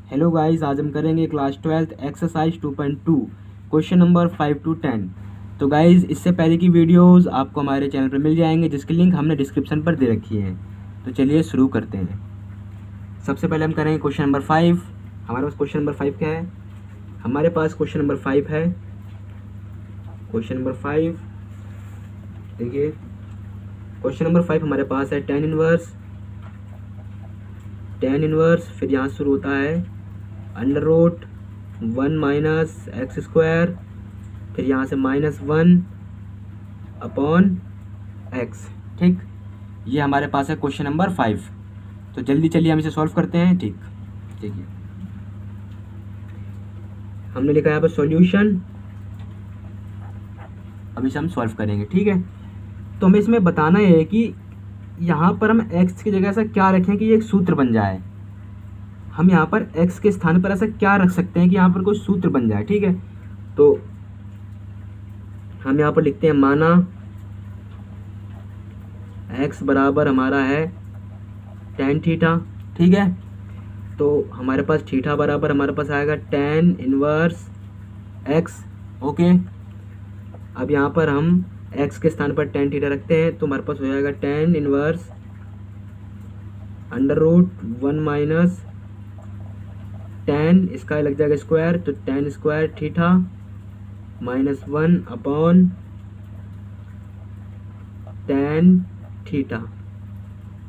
Hello guys, आज हम करेंगे class 12th exercise 2.2 question number 5 to 10। तो गाइस, इससे पहले की वीडियोस आपको हमारे चैनल पर मिल जाएंगे, जिसकी लिंक हमने डिस्क्रिप्शन पर दे रखी है। तो चलिए शुरू करते हैं। सबसे पहले हम करेंगे क्वेश्चन नंबर 5। हमारे पास क्वेश्चन नंबर 5 क्या है? हमारे पास क्वेश्चन नंबर 5 है। क्वेश्चन नंबर 5 देखिए, क्वेश्चन नंबर 5 हमारे पास है टेन इनवर्स, फिर यहाँ शुरू होता है under root 1 minus x square, फिर यहाँ से -1 अपॉन एक्स। ठीक, ये हमारे पास है क्वेश्चन नंबर 5। तो जल्दी चलिए हम इसे सॉल्व करते हैं। ठीक, देखिए हमने लिखा है यहाँ पर सॉल्यूशन। अब इसे हम सॉल्व करेंगे। ठीक है, तो हमें इसमें बताना है कि यहाँ पर हम x की जगह ऐसा क्या रखें कि ये एक सूत्र बन जाए। हम यहाँ पर x के स्थान पर ऐसा क्या रख सकते हैं कि यहाँ पर कोई सूत्र बन जाए। ठीक है, तो हम यहाँ पर लिखते हैं, माना x बराबर हमारा है tan थीटा। ठीक है, तो हमारे पास थीटा बराबर हमारे पास आएगा tan इनवर्स x। ओके, अब यहाँ पर हम x के स्थान पर tan थीटा रखते हैं, तो हमारे पास हो जाएगा tan inverse under root 1 minus tan, इसका लग जाएगा स्क्वायर, तो tan square theta -1 upon tan theta.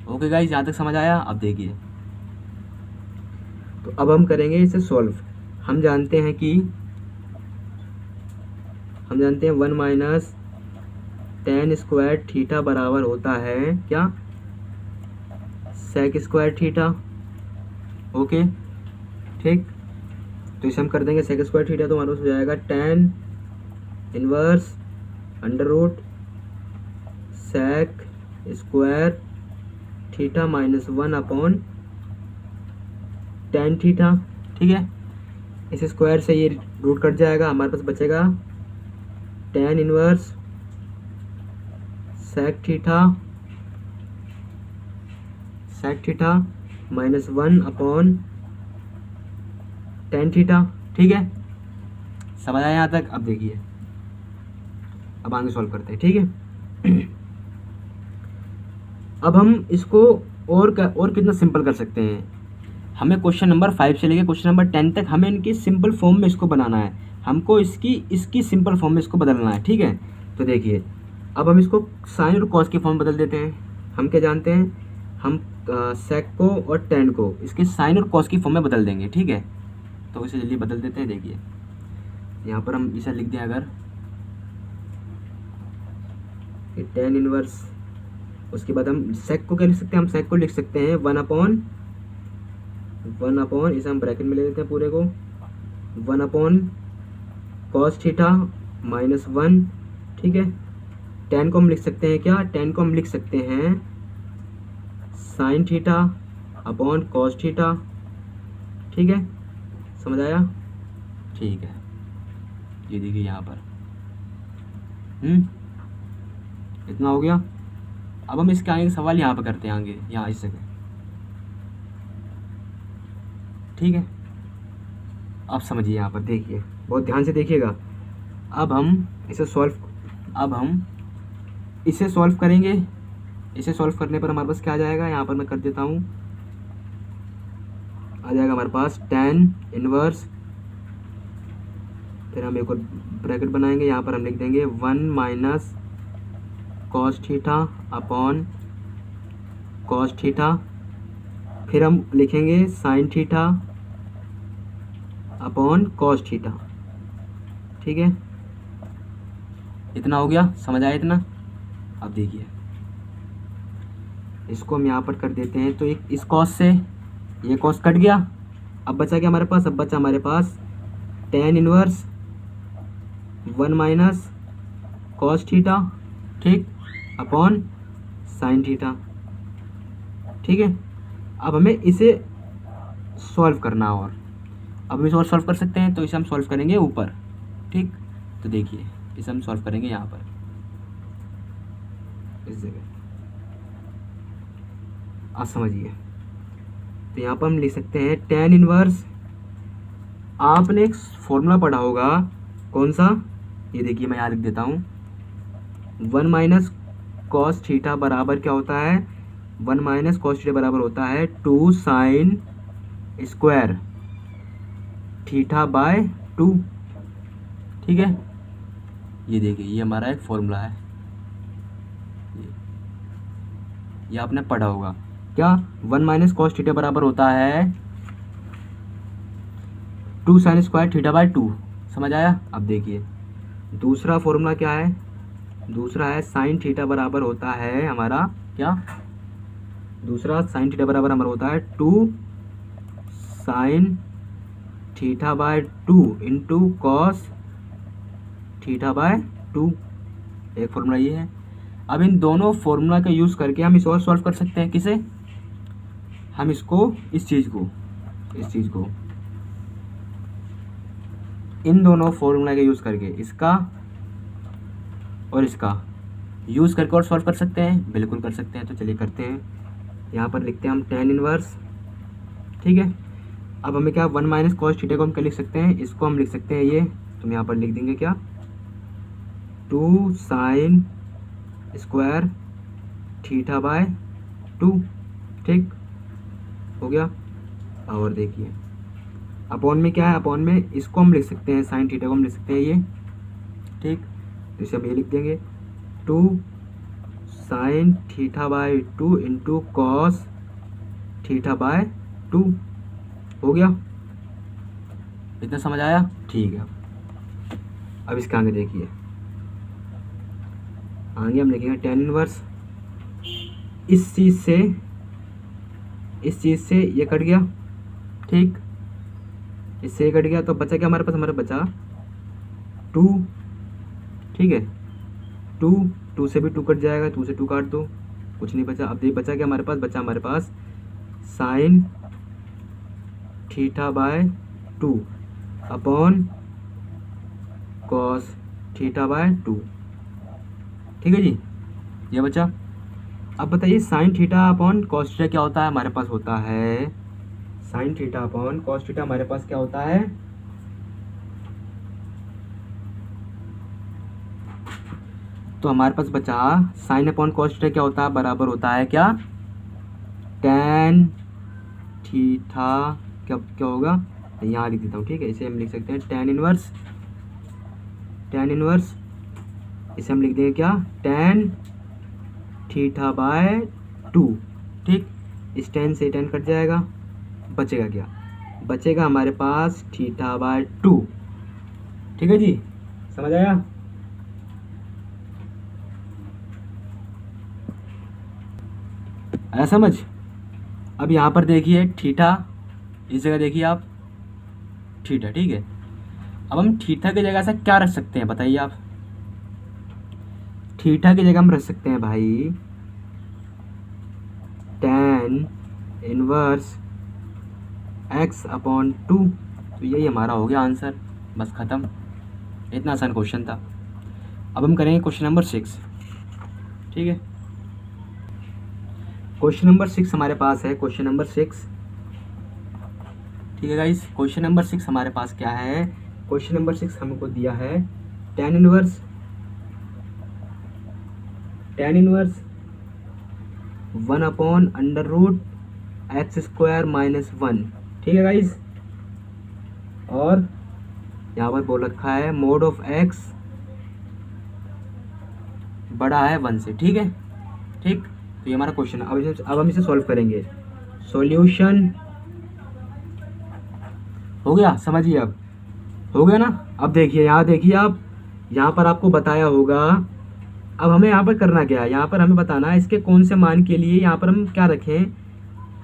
Okay guys, यहाँ तक समझ आया? अब देखिए, तो अब हम करेंगे इसे सॉल्व। हम जानते हैं 1 माइनस tan स्क्वायर थीटा बराबर होता है क्या? sec square theta. ओके, ठीक, तो इसे हम कर देंगे sec स्क्वायर थीटा, तो हमारे पास हो जाएगा tan inverse under root sec square theta -1 upon tan theta. ठीक है, इस स्क्वायर से ये रूट कट जाएगा, हमारे पास बचेगा tan inverse sec theta -1 upon tan theta. ठीक है, समझ आया यहाँ तक? अब देखिए, अब आगे सॉल्व करते हैं। ठीक है, अब हम इसको और कितना सिंपल कर सकते हैं। हमें क्वेश्चन नंबर 5 से लेकर क्वेश्चन नंबर 10 तक हमें इनकी सिंपल फॉर्म में इसको बनाना है। हमको इसकी सिंपल फॉर्म में इसको बदलना है। ठीक है, तो देखिए, अब हम इसको साइन और कॉस की फॉर्म बदल देते हैं। हम क्या जानते हैं? हम सेक को और टेन को इसके साइन और कॉस की फॉर्म में बदल देंगे। ठीक है, तो इसे जल्दी बदल देते हैं। देखिए, यहाँ पर हम इसे लिख दें, अगर टेन इनवर्स, उसके बाद हम सेक को क्या लिख सकते हैं? हम सेक को लिख सकते हैं 1 अपॉन, इसे हम ब्रैकेट में ले लेते हैं पूरे को, 1 अपॉन कॉस थीटा -1। ठीक है, टेन को हम लिख सकते हैं क्या? टेन को हम लिख सकते हैं sign theta upon cos theta. ठीक है, समझ आया? ठीक है, ये देखिए यहाँ पर इतना हो गया। अब हम इसके आगे सवाल यहाँ पर करते हैं, आगे यहाँ इस जगह। ठीक है, अब समझिए, यहाँ पर देखिए, बहुत ध्यान से देखिएगा। अब हम इसे सॉल्व करेंगे। इसे सॉल्व करने पर हमारे पास क्या आ जाएगा? यहाँ पर मैं कर देता हूँ, आ जाएगा हमारे पास tan इनवर्स, फिर हम एक और ब्रैकेट बनाएंगे, यहाँ पर हम लिख देंगे 1 minus cos theta upon cos theta, फिर हम लिखेंगे sign theta upon cos theta. ठीक है, इतना हो गया, समझ आया इतना? अब देखिए, इसको हम यहाँ पर कर देते हैं, तो एक इस कॉस से ये कॉस कट गया। अब बचा क्या हमारे पास? अब बचा हमारे पास tan inverse 1 minus cos theta, ठीक, अपॉन साइन थीटा। ठीक है, अब हमें इसे सॉल्व करना, और अब हम इसे और सॉल्व कर सकते हैं, तो इसे हम सॉल्व करेंगे ऊपर। ठीक, तो देखिए, इसे हम सॉल्व करेंगे यहाँ पर इस जगह। आप समझिए, तो यहाँ पर हम लिख सकते हैं tan इनवर्स आपने एक फॉर्मूला पढ़ा होगा, कौन सा, ये देखिए मैं यहाँ लिख देता हूँ। 1 माइनस कॉस थीटा बराबर क्या होता है, 1 माइनस कॉस थीटा बराबर होता है 2 साइन स्क्वायर थीटा बाय 2। ठीक है, ये देखिए ये हमारा एक फॉर्मूला है, ये आपने पढ़ा होगा क्या। 1 माइनस कॉस थीटा बराबर होता है 2 साइन स्क्वायर थीटा बाय 2। समझ आया। अब देखिए दूसरा फॉर्मूला क्या है, दूसरा है साइन थीटा बराबर होता है हमारा क्या, दूसरा साइन थीटा बराबर हमारा होता है 2 sign theta by 2 into cos theta by 2। एक फॉर्मूला ये है। अब इन दोनों फॉर्मूला का यूज़ करके हम इस और सॉल्व कर सकते हैं। किसे, हम इसको इस चीज़ को इन दोनों फॉर्मूला का यूज़ करके, इसका और इसका यूज़ करके और सॉल्व कर सकते हैं, बिल्कुल कर सकते हैं। तो चलिए करते हैं। यहाँ पर लिखते हैं हम tan इनवर्स। ठीक है, अब हमें क्या 1 माइनस कॉस थीटा को हम क्या लिख सकते हैं, इसको हम लिख सकते हैं ये, तो हम यहाँ पर लिख देंगे क्या 2 साइन स्क्वायर थीटा बाय 2। ठीक हो गया। और देखिए अपॉन में क्या है, अपॉन में इसको हम लिख सकते हैं, साइन थीटा को हम लिख सकते हैं ये। ठीक, तो इसे हम ये लिख देंगे 2 sign theta by 2 into cos theta by 2। हो गया, इतना समझ आया। ठीक है, अब इसके आगे देखिए, आगे हम लिखेंगे tan इनवर्स। इस चीज़ से ये कट गया। ठीक, इससे ये कट गया, तो बचा क्या हमारे पास, हमारा बचा 2। ठीक है, 2 से भी 2 कट जाएगा, 2 से 2 काट दो, कुछ नहीं बचा। अब ये बचा क्या हमारे पास, बचा हमारे पास sine theta by 2 upon cos theta by 2। ठीक है जी, ये बचा। अब बताइए sine theta upon cos theta क्या होता है, हमारे पास होता है sine theta upon cos theta हमारे पास क्या होता है, तो हमारे पास बचा साइन अपॉन कॉस थीटा क्या होता है, बराबर होता है क्या tan थीटा, क्या होगा, यहाँ लिख देता हूँ। ठीक है, इसे हम लिख सकते हैं tan इनवर्स, इसे हम लिख देंगे क्या tan थीटा बाय 2। ठीक, इस tan से tan कट जाएगा, बचेगा क्या, बचेगा हमारे पास थीटा बाय 2। ठीक है जी, समझ आया। आया समझ। अब यहाँ पर देखिए थीटा, इस जगह देखिए आप थीटा। ठीक है, अब हम थीटा की जगह से क्या रख सकते हैं बताइए आप, थीटा की जगह हम रख सकते हैं भाई tan इनवर्स x अपॉन 2। तो यही हमारा हो गया आंसर, बस ख़त्म। इतना आसान क्वेश्चन था। अब हम करेंगे क्वेश्चन नंबर 6। ठीक है, क्वेश्चन नंबर 6 हमारे पास है, क्वेश्चन नंबर 6। ठीक है गाइस, क्वेश्चन नंबर 6 हमारे पास क्या है, क्वेश्चन नंबर 6 हमको दिया है tan inverse 1 upon under root x square minus 1। ठीक है गाइस, और यहाँ पर बोल रखा है मोड ऑफ x बड़ा है 1 से। ठीक है, ठीक, तो ये हमारा क्वेश्चन है। अब हम इसे सॉल्व करेंगे। सॉल्यूशन हो गया, समझिए अब हो गया ना। अब देखिए, यहाँ देखिए आप, यहाँ पर आपको बताया होगा। अब हमें यहाँ पर करना क्या है, यहाँ पर हमें बताना है इसके कौन से मान के लिए यहाँ पर हम क्या रखें,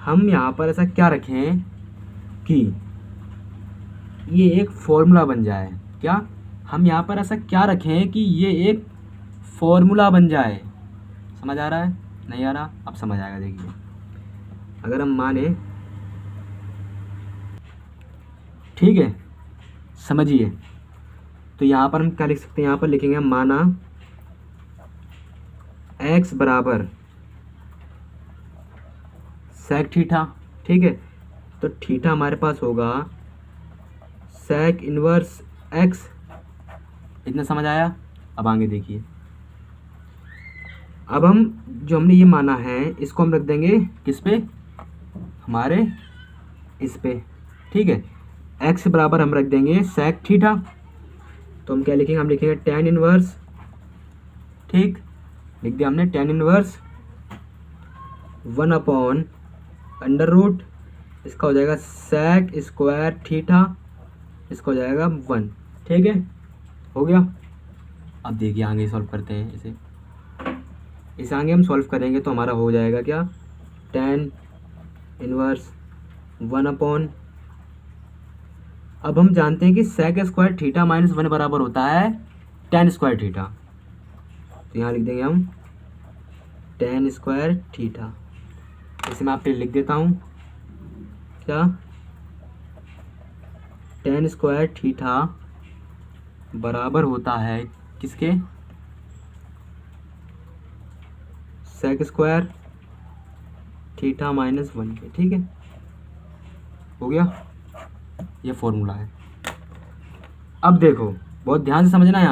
हम यहाँ पर ऐसा क्या रखें कि ये एक फॉर्मूला बन जाए। क्या हम यहाँ पर ऐसा क्या रखें कि ये एक फॉर्मूला बन जाए। समझ आ रहा है, नहीं आ रहा, अब समझ आएगा। देखिए अगर हम माने, ठीक है, समझिए, तो यहाँ पर हम क्या लिख सकते हैं, यहाँ पर लिखेंगे माना x बराबर सेक थीटा। ठीक है, तो थीटा हमारे पास होगा sec इनवर्स x। इतना समझ आया? अब आगे देखिए, अब हम जो हमने ये माना है इसको हम रख देंगे किस पे, हमारे इस पे, ठीक है। x बराबर हम रख देंगे sec थीटा, तो हम क्या लिखेंगे, हम लिखेंगे tan इनवर्स, ठीक, लिख दिया हमने tan इनवर्स 1 अंडर रूट, इसका हो जाएगा sec स्क्वायर थीटा, इसका हो जाएगा 1, ठीक है, हो गया। अब देखिए आगे सॉल्व करते हैं इसे आगे हम सॉल्व करेंगे तो हमारा हो जाएगा क्या, tan इनवर्स 1 अब हम जानते हैं कि sec स्क्वायर थीटा माइनस 1 बराबर होता है tan स्क्वायर थीटा, तो यहाँ लिख देंगे हम tan स्क्वायर थीटा। इसे मैं आप पे लिख देता हूँ, क्या, tan स्क्वायर थीटा बराबर होता है किसके, sec स्क्वायर थीटा माइनस 1 के, ठीक है, हो गया, ये फॉर्मूला है। अब देखो बहुत ध्यान से समझना है,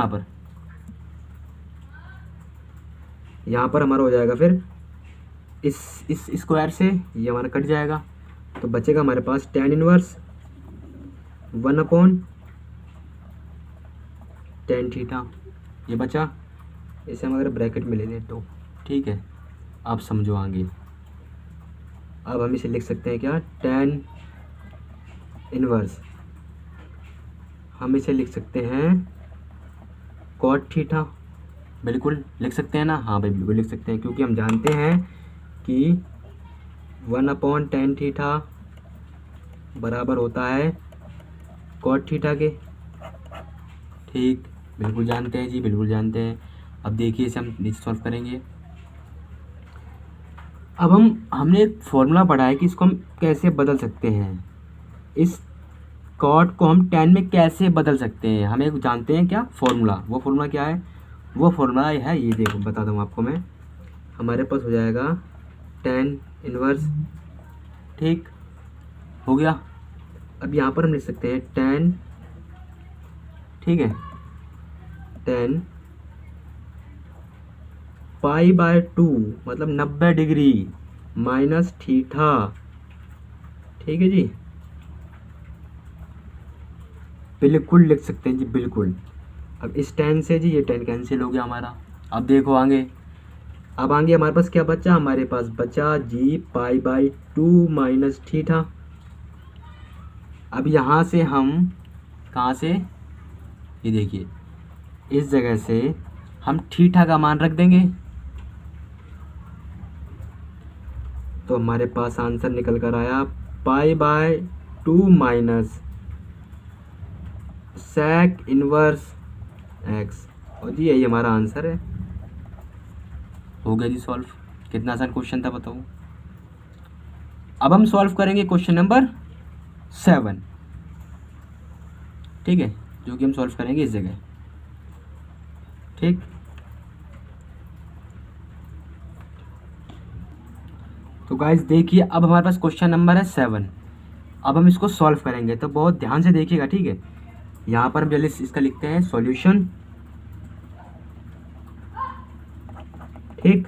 यहाँ पर हमारा हो जाएगा फिर इस स्क्वायर से ये हमारा कट जाएगा, तो बचेगा हमारे पास tan इनवर्स 1 tan थीटा, ये बचा, इसे हम अगर ब्रैकेट में ले लें तो ठीक है। आप समझो आगे, अब हम इसे लिख सकते हैं क्या, tan इनवर्स, हम इसे लिख सकते हैं cot थीटा, बिल्कुल लिख सकते हैं ना, हाँ भाई बिल्कुल लिख सकते हैं, क्योंकि हम जानते हैं कि 1 tan थीटा बराबर होता है cot थीटा के, ठीक, बिल्कुल जानते हैं जी, बिल्कुल जानते हैं। अब देखिए इसे हम नीचे सॉल्व करेंगे। अब हमने एक फॉर्मूला पढ़ा है कि इसको हम कैसे बदल सकते हैं, इस कॉट को हम tan में कैसे बदल सकते हैं, हमें जानते हैं क्या फॉर्मूला, वो फॉर्मूला क्या है, वो फॉर्मूला है ये, देखो बता दूँ आपको मैं, हमारे पास हो जाएगा tan इनवर्स, ठीक, हो गया। अब यहाँ पर हम लिख सकते हैं tan, ठीक है, tan π/2 मतलब 90 डिग्री माइनस थीटा, ठीक है जी, बिल्कुल लिख सकते हैं जी, बिल्कुल। अब इस tan से जी ये tan कैंसिल हो गया हमारा। अब देखो आगे, अब आगे हमारे पास क्या बचा, हमारे पास बचा जी π/2 माइनस थीटा। अब यहाँ से हम कहाँ से, ये देखिए इस जगह से हम थीटा का मान रख देंगे, तो हमारे पास आंसर निकल कर आया π/2 माइनस sec इनवर्स x, और जी यही हमारा आंसर है, हो गया जी सॉल्व। कितना आसान क्वेश्चन था बताओ। अब हम सॉल्व करेंगे क्वेश्चन नंबर 7, ठीक है, जो कि हम सॉल्व करेंगे इस जगह, ठीक। तो गाइस देखिए अब हमारे पास क्वेश्चन नंबर है 7, अब हम इसको सॉल्व करेंगे, तो बहुत ध्यान से देखिएगा, ठीक है। यहाँ पर हम जल्दी इसका लिखते हैं सॉल्यूशन, ठीक,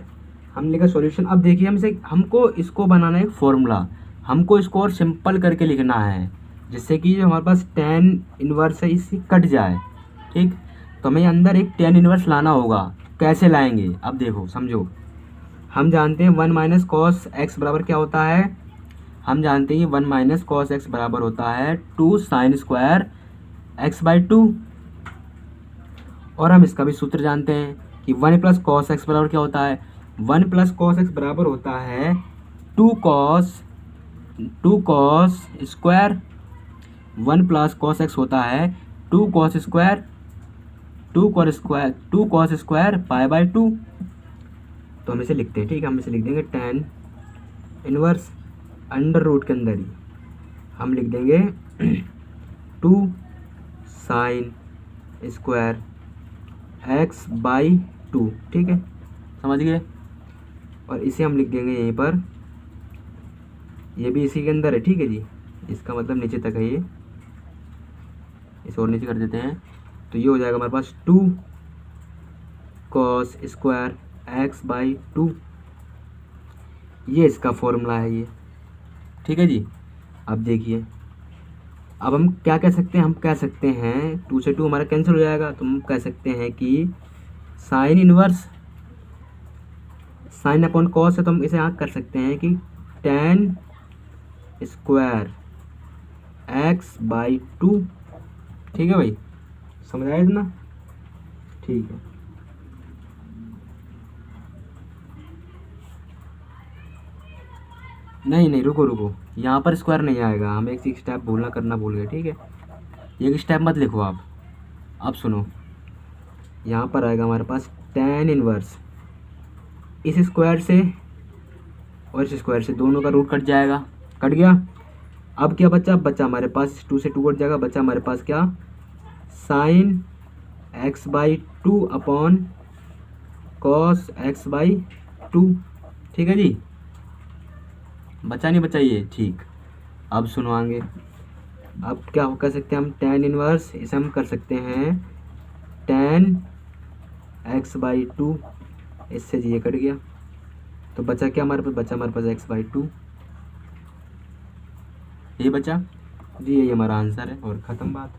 हम लिखा सॉल्यूशन। अब देखिए हमको इसको बनाना है एक फॉर्मूला, हमको इसको और सिंपल करके लिखना है, जिससे कि जो हमारे पास tan इनवर्स है इससे कट जाए, ठीक। तो हमें अंदर एक tan इनवर्स लाना होगा, कैसे लाएंगे, अब देखो समझो, हम जानते हैं 1 माइनस कॉस एक्स बराबर क्या होता है, हम जानते हैं 1 माइनस कॉस एक्स बराबर होता है 2 साइन स्क्वायर x/2, और हम इसका भी सूत्र जानते हैं कि 1 प्लस कॉस एक्स बराबर क्या होता है, 1 प्लस कॉस एक्स बराबर होता है 2 cos square, 1 plus cos x होता है 2 कॉस स्क्वायर π/2, तो हम इसे लिखते हैं, ठीक है, हम इसे लिख देंगे tan इनवर्स अंडर रूट के अंदर ही हम लिख देंगे 2 साइन स्क्वायर x/2, ठीक है, समझ गए। और इसे हम लिख देंगे यहीं पर, ये भी इसी के अंदर है, ठीक है जी, इसका मतलब नीचे तक है ये, इसे और नीचे कर देते हैं, तो ये हो जाएगा हमारे पास 2 cos स्क्वायर x/2। ये इसका फॉर्मूला है ये, ठीक है जी। अब देखिए, अब हम क्या कह सकते हैं, हम कह सकते हैं 2 से 2 हमारा कैंसिल हो जाएगा, तो हम कह सकते हैं कि sine inverse, sine upon cos है तो हम इसे यहाँ कर सकते हैं कि tan स्क्वायर x/2। ठीक है भाई, समझ आया इतना? ठीक है। नहीं नहीं, रुको रुको, यहाँ पर स्क्वायर नहीं आएगा, हम एक स्टेप बोलना करना भूल गए, ठीक है। एक स्टेप मत लिखो आप, अब सुनो, यहाँ पर आएगा हमारे पास tan इनवर्स, इस स्क्वायर से और इस स्क्वायर से दोनों का रूट कट जाएगा, कट गया। अब क्या बचा, बचा हमारे पास 2 से 2 कट जाएगा, बचा हमारे पास क्या, sign x/2 upon cos x/2। ठीक है जी, बचा नहीं बचा ये, ठीक। अब सुनो आगे, अब क्या कर सकते हैं हम, tan इनवर्स, इसे हम कर सकते हैं tan x/2, इससे जी ये कट गया, तो बचा क्या हमारे पास, बचा हमारे पास x/2, ये बचा जी, यही हमारा आंसर है और ख़त्म बात,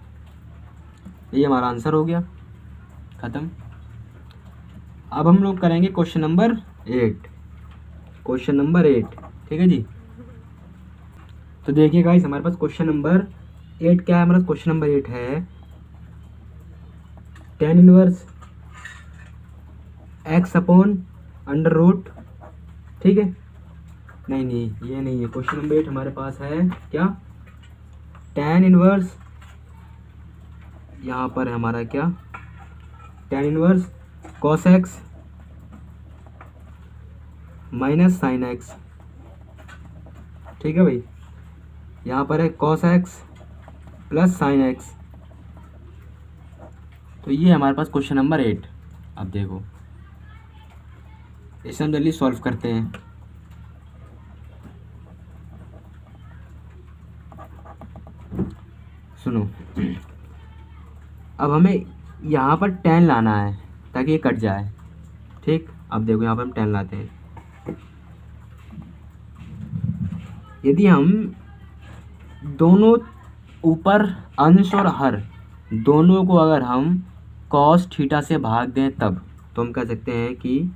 ये हमारा आंसर हो गया, ख़त्म। अब हम लोग करेंगे क्वेश्चन नंबर 8, क्वेश्चन नंबर 8, ठीक है जी। तो देखिए गाइस, हमारे पास क्वेश्चन नंबर 8 क्या है, हमारा क्वेश्चन नंबर 8 है tan inverse x upon under root, ठीक है। नहीं नहीं, ये नहीं है, क्वेश्चन नंबर 8 हमारे पास है क्या, tan इनवर्स, यहाँ पर है हमारा क्या, tan inverse cos x minus sine x, ठीक है भाई। यहाँ पर है cos x plus sine x, तो ये हमारे पास क्वेश्चन नंबर 8। अब देखो, इसे हम जल्दी सॉल्व करते हैं। सुनो, अब हमें यहाँ पर tan लाना है ताकि ये कट जाए, ठीक। अब देखो, यहाँ पर हम tan लाते हैं, यदि हम दोनों ऊपर अंश और हर दोनों को अगर हम cos थीटा से भाग दें तब, तो हम कह सकते हैं कि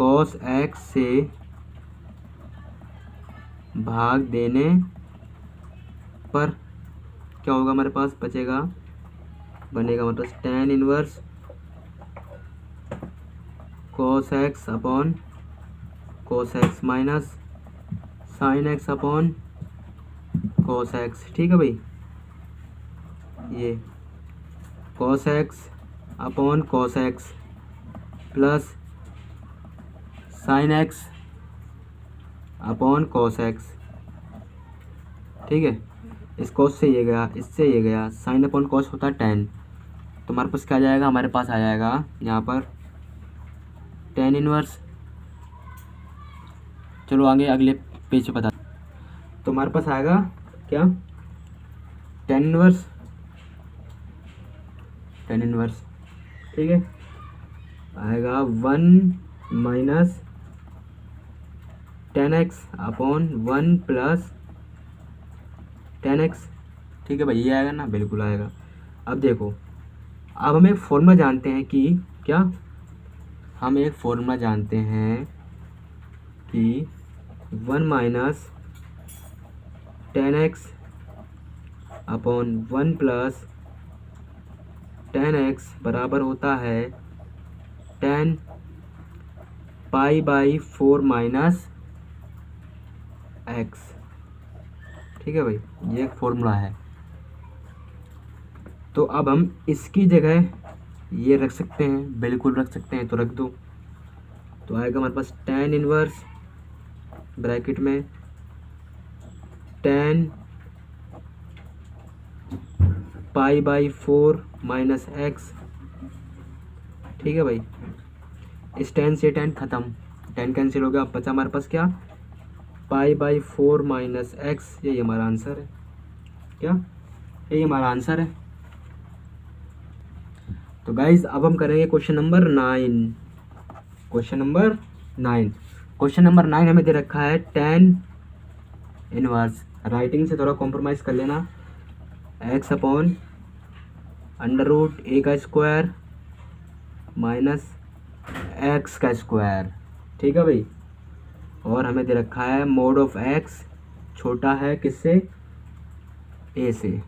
cos x से भाग देने पर क्या होगा, हमारे पास बचेगा, बनेगा हमारे पास tan inverse cos x upon cos x minus sine x upon cos x, ठीक है भाई। ये cos x upon cos x plus sine x upon cos x, ठीक है। इस cos से ये गया, इससे ये गया, साइन अपॉन cos होता है tan, तो हमारे पास क्या आ जाएगा, हमारे पास आ जाएगा यहाँ पर tan इनवर्स। चलो आगे अगले पेज पे बता, तो हमारे पास आएगा क्या, tan इनवर्स, ठीक है, आएगा 1 minus tan x upon 1 plus tan x, ठीक है भाई, ये आएगा ना, बिल्कुल आएगा। अब देखो, अब हम एक फॉर्मूला जानते हैं कि क्या, हम एक फॉर्मूला जानते हैं कि 1 minus tan x upon 1 plus tan x बराबर होता है tan π/4 माइनस x, ठीक है भाई, ये एक फॉर्मूला है। तो अब हम इसकी जगह ये रख सकते हैं, बिल्कुल रख सकते हैं, तो रख दो, तो आएगा हमारे पास tan इनवर्स ब्रैकेट में tan π/4 माइनस x, ठीक है भाई। इस tan से tan ख़त्म, tan कैंसिल हो गया, अब बचा हमारे पास क्या, π/4 माइनस x, यही हमारा आंसर है क्या, यही हमारा आंसर है। तो गाइज अब हम करेंगे question number 9। Question number 9, question number 9 हमें दे रखा है tan इनवर्स, राइटिंग से थोड़ा कॉम्प्रोमाइज़ कर लेना, x अपॉन अंडर रूट ए का स्क्वायर माइनस एक्स का स्क्वायर। ठीक है भाई। और हमें दे रखा है मोड ऑफ x छोटा है किससे, a से।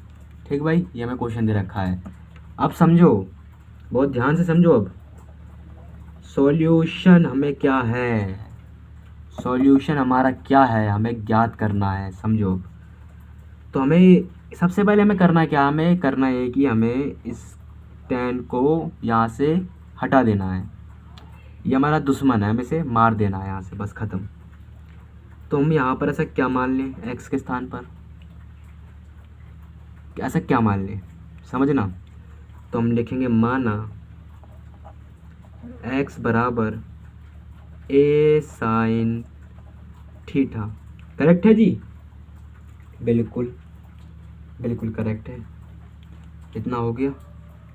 ठीक भाई, ये हमें क्वेश्चन दे रखा है। अब समझो, बहुत ध्यान से समझो। अब सॉल्यूशन हमें क्या है, सॉल्यूशन हमारा क्या है, हमें ज्ञात करना है। समझो, तो हमें सबसे पहले हमें करना क्या, हमें करना है कि हमें इस tan को यहाँ से हटा देना है। ये हमारा दुश्मन है, हमें इसे मार देना है यहाँ से, बस ख़त्म। तो हम यहाँ पर ऐसा क्या मान लें, x के स्थान पर ऐसा क्या मान लें, समझना। तो हम लिखेंगे माना x बराबर a साइन थीटा। करेक्ट है जी, बिल्कुल बिल्कुल करेक्ट है। इतना हो गया।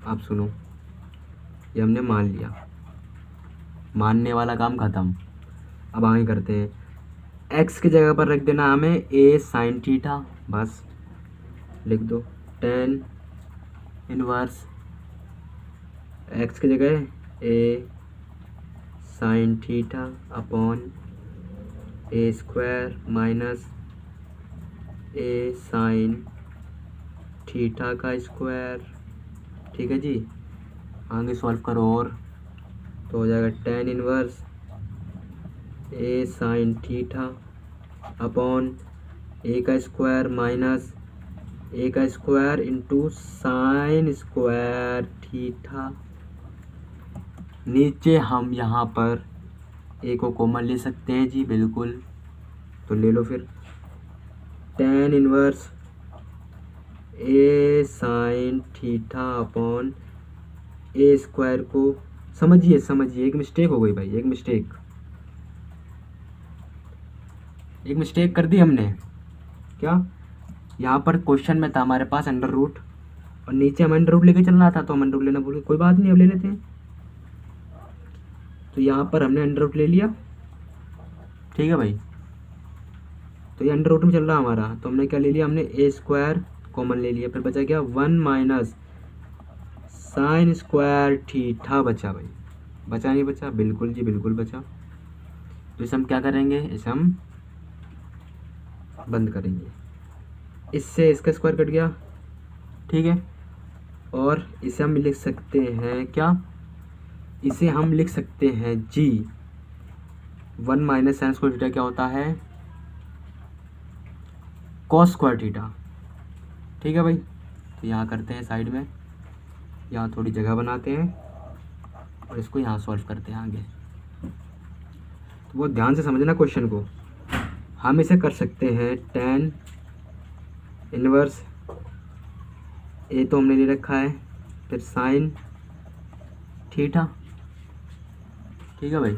आप सुनो, ये हमने मान लिया, मानने वाला काम ख़त्म। अब आगे करते हैं, x की जगह पर रख देना हमें a साइन थीटा, बस लिख दो tan इनवर्स x की जगह a sign theta upon a square minus a sine theta का स्क्वायर। ठीक है जी, आगे सॉल्व करो और तो हो जाएगा tan inverse a sign theta upon a का स्क्वायर माइनस a का square into sine square theta. नीचे हम यहाँ पर a को कॉमन ले सकते हैं जी, बिल्कुल, तो ले लो फिर। tan inverse a sign theta upon a square को समझिए, एक मिस्टेक हो गई भाई, एक मिस्टेक कर दी हमने। क्या, यहाँ पर क्वेश्चन में था हमारे पास अंडर रूट और नीचे हम अंडर रूट लेके चलना था, तो हम अंडर रूट लेना भूल गए। कोई बात नहीं, अब ले लेते हैं। तो यहाँ पर हमने अंडर रूट ले लिया। ठीक है भाई, तो ये अंडर रूट में चल रहा हमारा, तो हमने क्या ले लिया, हमने a स्क्वायर कॉमन ले लिया। फिर बचा क्या, 1 माइनस साइन स्क्वायर थीटा बचा भाई, बचा नहीं बचा, बिल्कुल जी बिल्कुल बचा। तो इसे हम क्या करेंगे, इसे हम बंद करेंगे, इससे इसका स्क्वायर कट गया। ठीक है, और इसे हम लिख सकते हैं क्या, इसे हम लिख सकते हैं जी 1 माइनस साइन स्क्वायर थीटा क्या होता है, कॉस स्क्वायर थीटा। ठीक है भाई, तो यहाँ करते हैं साइड में, यहाँ थोड़ी जगह बनाते हैं और इसको यहाँ सॉल्व करते हैं आगे। तो बहुत ध्यान से समझना क्वेश्चन को। हम इसे कर सकते हैं tan इनवर्स a तो हमने ले रखा है, फिर साइन थीटा। ठीक है भाई,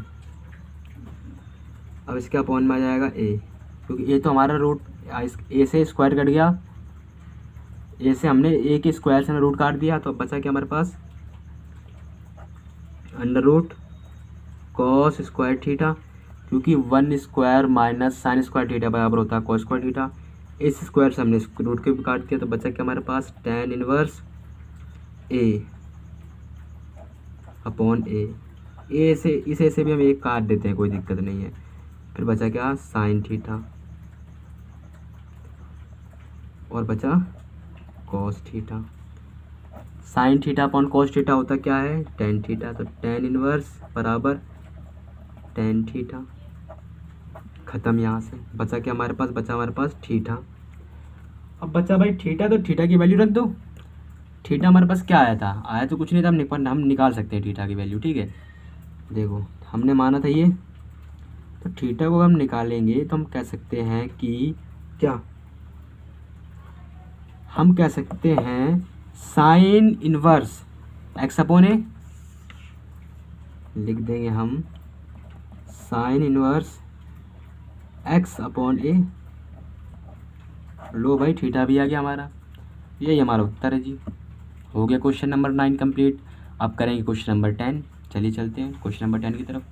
अब इसके अपॉन में आ जाएगा a, क्योंकि a तो हमारा रूट a से स्क्वायर कट गया, a से हमने a के स्क्वायर से रूट काट दिया, तो अब बचा क्या हमारे पास, under root cos square theta, क्योंकि 1 square minus sine square theta बराबर होता है कॉस स्क्वायर थीटा। इस स्क्वायर से हमने रूट के भी काट दिया, तो बचा क्या हमारे पास, tan inverse a upon a से इस a से भी हम एक काट देते हैं, कोई दिक्कत नहीं है। फिर बचा क्या, साइन थीटा, और बचा cos theta. Sign theta upon cos theta होता क्या है, टेन थीटा, तो tan इनवर्स बराबर tan थीटा। ख़त्म। यहाँ से बचा क्या हमारे पास, बचा हमारे पास थीटा। अब बचा भाई थीटा, तो थीटा की वैल्यू रख दो। थीटा हमारे पास क्या आया था, आया तो कुछ नहीं था, हम निकाल सकते हैं थीटा की वैल्यू। ठीक है, देखो हमने माना था ये, तो थीटा को हम निकालेंगे तो हम कह सकते हैं कि क्या, हम कह सकते हैं साइन इनवर्स एक्स अपॉन ए, लिख देंगे हम साइन इनवर्स एक्स अपॉन ए। लो भाई, थीटा भी आ गया हमारा। यही हमारा उत्तर है जी। हो गया क्वेश्चन नंबर 9 कंप्लीट। अब करेंगे क्वेश्चन नंबर 10। चलिए चलते हैं क्वेश्चन नंबर 10 की तरफ।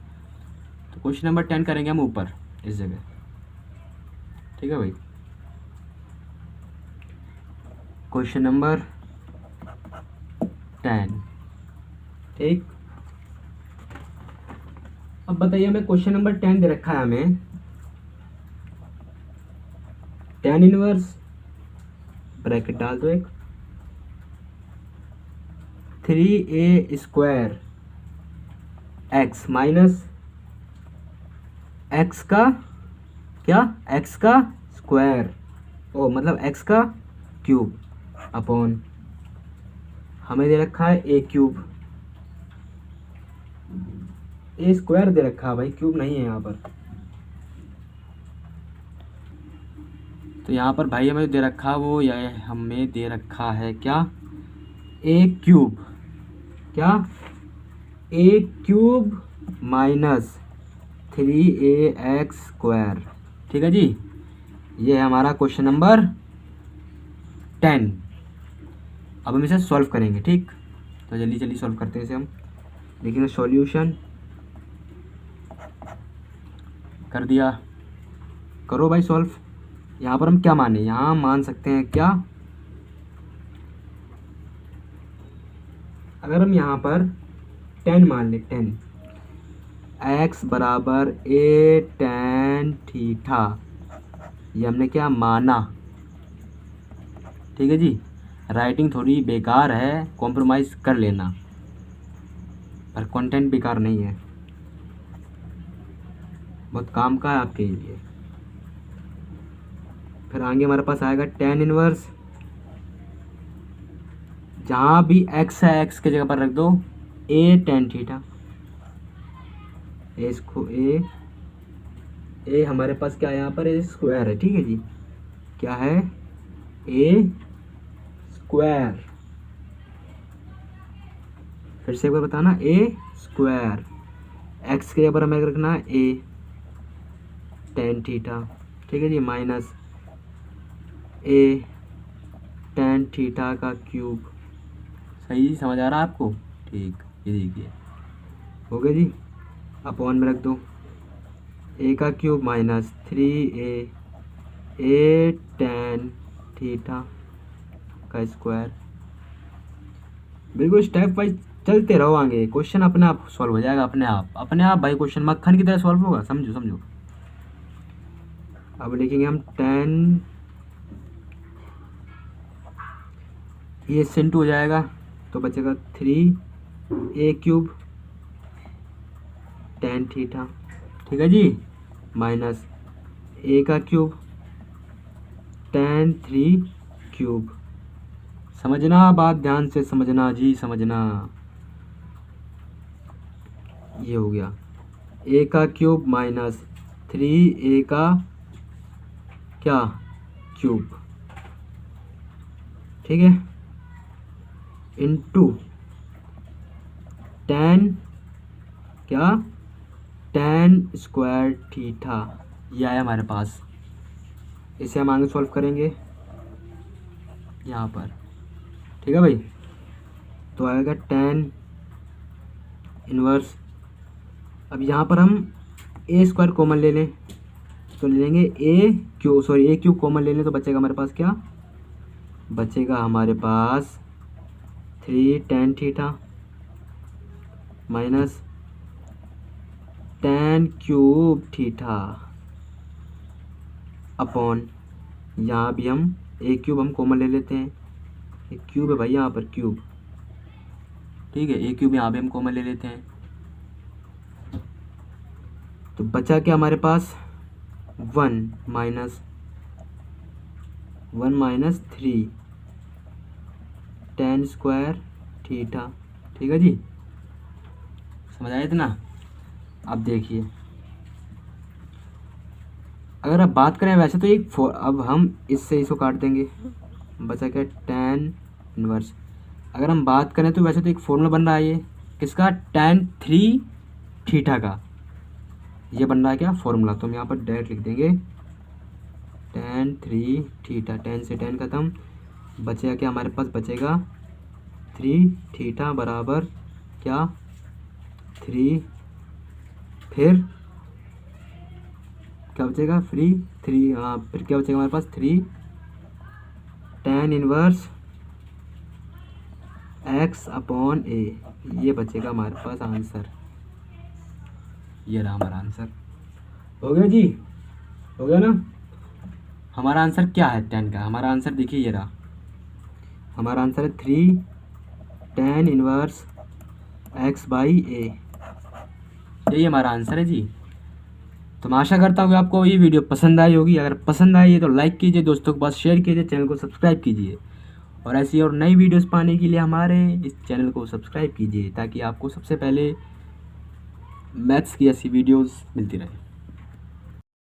तो क्वेश्चन नंबर 10 करेंगे हम ऊपर इस जगह, ठीक है भाई। क्वेश्चन नंबर 10, ठीक। अब बताइए हमें क्वेश्चन नंबर 10 दे रखा है हमें tan इनवर्स, ब्रैकेट डाल दो एक, 3a² x माइनस x का क्या, x का स्क्वायर, ओ मतलब x का क्यूब अपॉन हमें दे रखा है a क्यूब, a स्क्वायर दे रखा है भाई, क्यूब नहीं है यहाँ पर। तो यहाँ पर भाई हमें दे रखा वो यह हमें दे रखा है क्या, a क्यूब, क्या a क्यूब माइनस 3ax², ठीक है जी। ये है हमारा क्वेश्चन नंबर 10। अब हम इसे सॉल्व करेंगे, ठीक। तो जल्दी जल्दी सॉल्व करते हैं इसे हम। देखिए सॉल्यूशन कर दिया, करो भाई सॉल्व। यहाँ पर हम क्या माने, यहाँ मान सकते हैं क्या, अगर हम यहाँ पर 10 मान ले, 10 x बराबर a tan थीटा, ये हमने क्या माना, ठीक है जी। राइटिंग थोड़ी बेकार है, कॉम्प्रोमाइज़ कर लेना, पर कंटेंट बेकार नहीं है, बहुत काम का है आपके लिए। फिर आगे हमारे पास आएगा tan इनवर्स, जहाँ भी x है x के जगह पर रख दो a tan थीटा, ए हमारे पास क्या है यहाँ पर, ए स्क्वायर है, ठीक है जी। क्या है, ए स्क्वायर, फिर से एक बार बताना, ए स्क्वायर, एक्स के जगह पर हमें रखना है ए tan थीटा, ठीक है जी, माइनस ए tan थीटा का क्यूब। सही समझ आ रहा है आपको, ठीक। ये देखिए हो गया जी, अपॉन में रख दो ए का cube minus 3a tan theta का स्क्वायर। बिल्कुल स्टेप वाइज चलते रहो, आगे क्वेश्चन अपने आप सॉल्व हो जाएगा, अपने आप भाई, क्वेश्चन मक्खन की तरह सॉल्व होगा, समझो समझो। अब लिखेंगे हम 10, ये सेंटू हो जाएगा तो बचेगा 3a³ tan थीटा, ठीक है जी, माइनस a का क्यूब tan 3³ समझना बात, ध्यान से समझना जी, समझना। ये हो गया a का क्यूब माइनस 3a का क्या क्यूब, ठीक है, इनटू tan क्या, tan स्क्वायर थीटा, ये आया हमारे पास। इसे हम आगे सॉल्व करेंगे यहाँ पर, ठीक है भाई। तो आएगा tan इनवर्स, अब यहाँ पर हम ए स्क्वायर कॉमन ले लें तो ले लेंगे ए क्यूब कॉमन ले लें तो बचेगा हमारे पास क्या, बचेगा हमारे पास 3 tan theta minus tan cube theta upon, यहाँ भी हम ए क्यूब हम कॉमन ले लेते हैं, एक क्यूब है भाई यहाँ पर क्यूब, ठीक है, ए क्यूब यहाँ भी हम कॉमन ले लेते हैं। तो बचा क्या हमारे पास, 1 माइनस 3 tan स्क्वायर थीटा, ठीक है जी, समझ आया इतना। अब देखिए अगर आप बात करें वैसे तो अब हम इससे इसको काट देंगे, बचा क्या tan इनवर्स। अगर हम बात करें तो वैसे तो एक फॉर्मूला बन रहा है, ये किसका, tan 3 थीटा का, ये बन रहा है क्या फॉर्मूला, तो हम यहाँ पर डायरेक्ट लिख देंगे tan 3 थीटा, tan से tan खत्म, बचेगा क्या हमारे पास, बचेगा 3 थीटा बराबर क्या 3, फिर क्या बचेगा 3, हाँ फिर क्या बचेगा हमारे पास 3 tan inverse x upon a, ये बचेगा हमारे पास आंसर। ये रहा हमारा आंसर। हो गया जी, हो गया ना। हमारा आंसर क्या है 10 का, हमारा आंसर देखिए ये रहा, हमारा आंसर है 3 tan inverse x by a, यही हमारा आंसर है जी। तो मैं आशा करता हूँ कि आपको ये वीडियो पसंद आई होगी। अगर पसंद आई है तो लाइक कीजिए, दोस्तों के पास शेयर कीजिए, चैनल को सब्सक्राइब कीजिए और ऐसी और नई वीडियोस पाने के लिए हमारे इस चैनल को सब्सक्राइब कीजिए ताकि आपको सबसे पहले मैथ्स की ऐसी वीडियोस मिलती रहे।